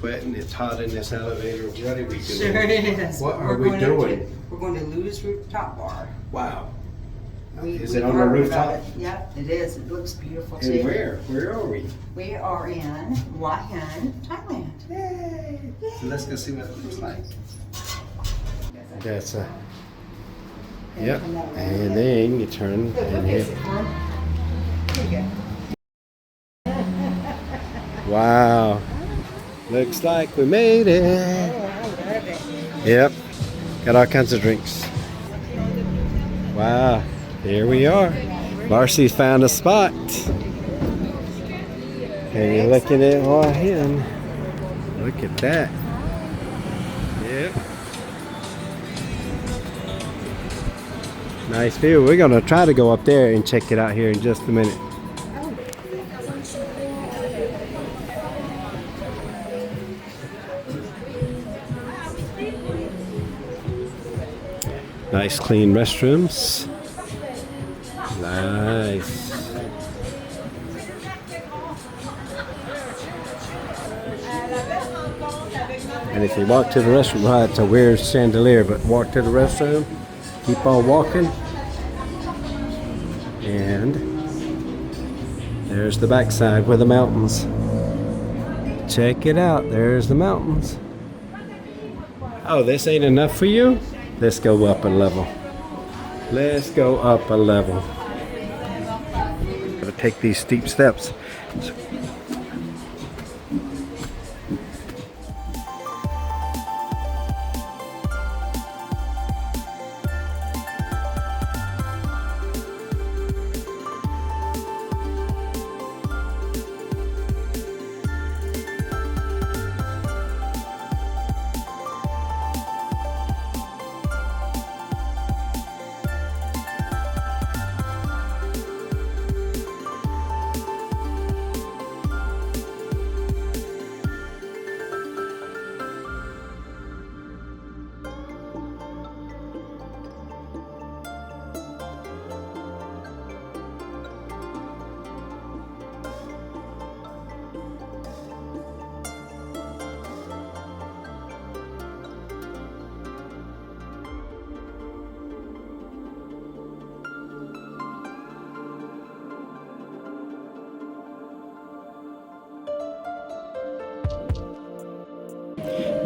sweating. It's hot in this elevator. What are we doing? Sure is. What are we doing? We're going to LaLuz Rooftop Bar. Wow. Is We it on the heard rooftop? about it. Yep, it is. It looks beautiful And too. where? Where are we? We are in Hua Hin, Thailand. Yay! So let's go see what it looks like. That's yep. And then you turn and hit. Wow. Looks like we made it. Yep. Got all kinds of drinks. Wow. Here we are. Marcy's found a spot. And you're looking at Hua Hin. Look at that. Yep. Nice view. We're going to try to go up there and check it out here in just a minute. Nice clean restrooms. Nice. And if you walk to the restroom, well, it's a weird chandelier, but walk to the restroom, keep on walking, and there's the backside with the mountains. Check it out, there's the mountains. Oh, this ain't enough for you? Let's go up a level. Let's go up a level. Gotta take these steep steps.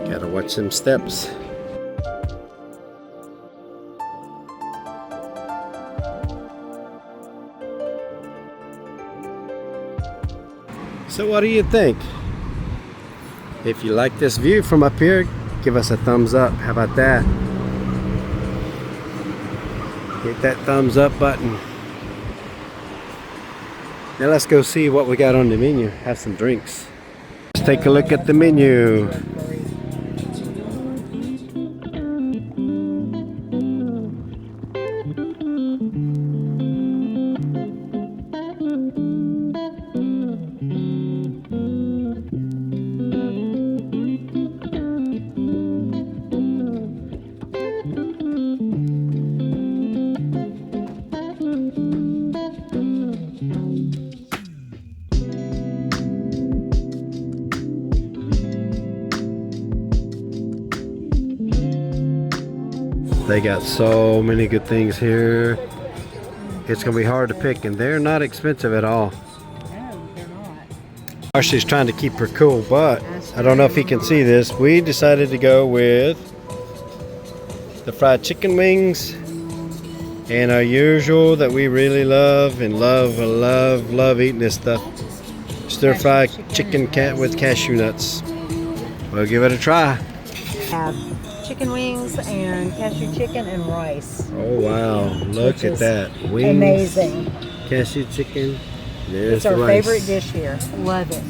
Gotta watch them steps. So what do you think? If you like this view from up here, give us a thumbs up. How about that? Hit that thumbs up button. Now let's go see what we got on the menu. Have some drinks. Let's take a look at the menu. They got so many good things here. It's gonna be hard to pick, and they're not expensive at all. No, they're not. Marcy's trying to keep her cool, but I don't know if he can see this. We decided to go with the fried chicken wings and our usual that we really love and love eating this stuff. Stir-fried chicken cat with cashew nuts. We'll give it a try. Have chicken wings and cashew chicken and rice. Oh wow, look at that. Wings, amazing. cashew chicken. There's It's the our rice. favorite dish here. Love it.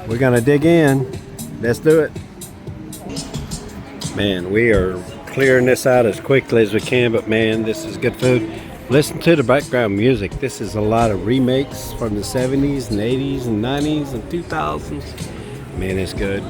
We're gonna dig in. Let's do it. Man, we are clearing this out as quickly as we can, but man, this is good food. Listen to the background music. This is a lot of remakes from the 70s and 80s and 90s and 2000s. Man, it's good.